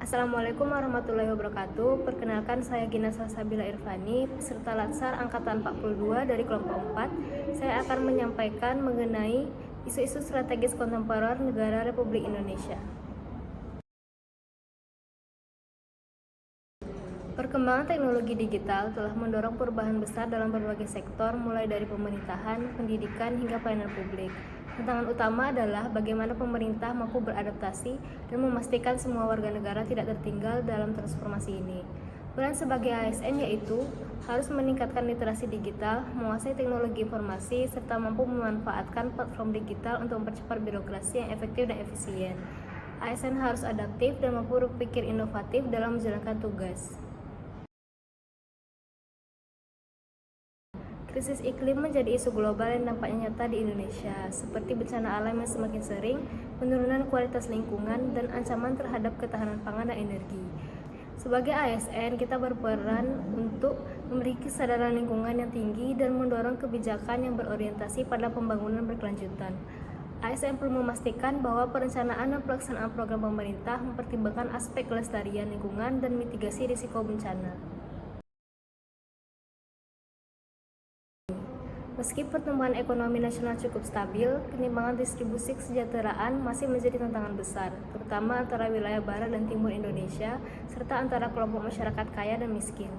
Assalamualaikum warahmatullahi wabarakatuh. Perkenalkan, saya Gina Salsabila Irfani, peserta Latsar Angkatan 42 dari kelompok 4. Saya akan menyampaikan mengenai isu-isu strategis kontemporer negara Republik Indonesia. Perkembangan teknologi digital telah mendorong perubahan besar dalam berbagai sektor, mulai dari pemerintahan, pendidikan, hingga pelayanan publik. Tantangan utama adalah bagaimana pemerintah mampu beradaptasi dan memastikan semua warga negara tidak tertinggal dalam transformasi ini. Peran sebagai ASN yaitu harus meningkatkan literasi digital, menguasai teknologi informasi, serta mampu memanfaatkan platform digital untuk mempercepat birokrasi yang efektif dan efisien. ASN harus adaptif dan mampu berpikir inovatif dalam menjalankan tugas. Krisis iklim menjadi isu global yang dampaknya nyata di Indonesia, seperti bencana alam yang semakin sering, penurunan kualitas lingkungan, dan ancaman terhadap ketahanan pangan dan energi. Sebagai ASN, kita berperan untuk memiliki kesadaran lingkungan yang tinggi dan mendorong kebijakan yang berorientasi pada pembangunan berkelanjutan. ASN perlu memastikan bahwa perencanaan dan pelaksanaan program pemerintah mempertimbangkan aspek kelestarian lingkungan dan mitigasi risiko bencana. Meski pertumbuhan ekonomi nasional cukup stabil, ketimpangan distribusi kesejahteraan masih menjadi tantangan besar, terutama antara wilayah barat dan timur Indonesia, serta antara kelompok masyarakat kaya dan miskin.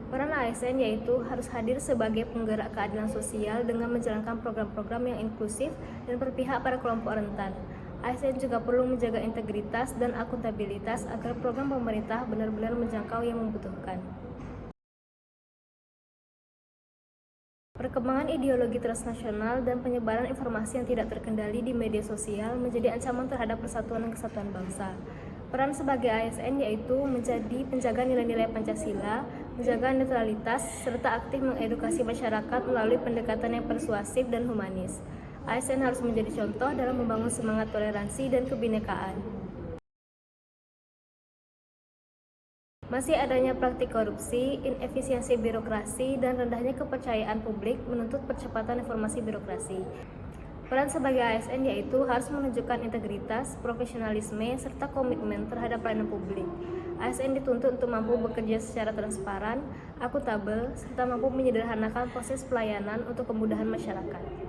Peran ASN yaitu harus hadir sebagai penggerak keadilan sosial dengan menjalankan program-program yang inklusif dan berpihak pada kelompok rentan. ASN juga perlu menjaga integritas dan akuntabilitas agar program pemerintah benar-benar menjangkau yang membutuhkan. Perkembangan ideologi transnasional dan penyebaran informasi yang tidak terkendali di media sosial menjadi ancaman terhadap persatuan dan kesatuan bangsa. Peran sebagai ASN yaitu menjadi penjaga nilai-nilai Pancasila, menjaga netralitas, serta aktif mengedukasi masyarakat melalui pendekatan yang persuasif dan humanis. ASN harus menjadi contoh dalam membangun semangat toleransi dan kebinekaan. Masih adanya praktik korupsi, inefisiensi birokrasi, dan rendahnya kepercayaan publik menuntut percepatan reformasi birokrasi. Peran sebagai ASN yaitu harus menunjukkan integritas, profesionalisme, serta komitmen terhadap pelayanan publik. ASN dituntut untuk mampu bekerja secara transparan, akuntabel, serta mampu menyederhanakan proses pelayanan untuk kemudahan masyarakat.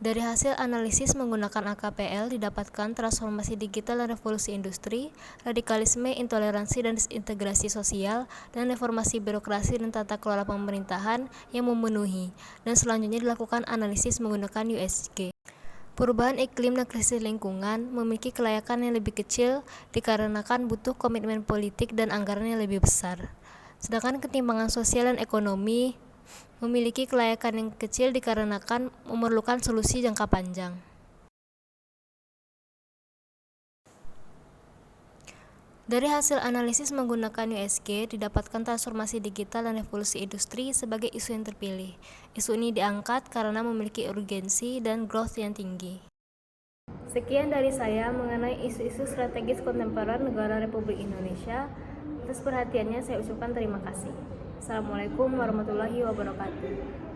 Dari hasil analisis menggunakan AKPL didapatkan transformasi digital dan revolusi industri, radikalisme, intoleransi dan disintegrasi sosial, dan reformasi birokrasi dan tata kelola pemerintahan yang memenuhi, dan selanjutnya dilakukan analisis menggunakan USG. Perubahan iklim dan krisis lingkungan memiliki kelayakan yang lebih kecil dikarenakan butuh komitmen politik dan anggaran yang lebih besar. Sedangkan ketimpangan sosial dan ekonomi memiliki kelayakan yang kecil dikarenakan memerlukan solusi jangka panjang. Dari hasil analisis menggunakan USG, didapatkan transformasi digital dan revolusi industri sebagai isu yang terpilih. Isu ini diangkat karena memiliki urgensi dan growth yang tinggi. Sekian dari saya mengenai isu-isu strategis kontemporer negara Republik Indonesia. Atas perhatiannya saya ucapkan terima kasih. Assalamualaikum warahmatullahi wabarakatuh.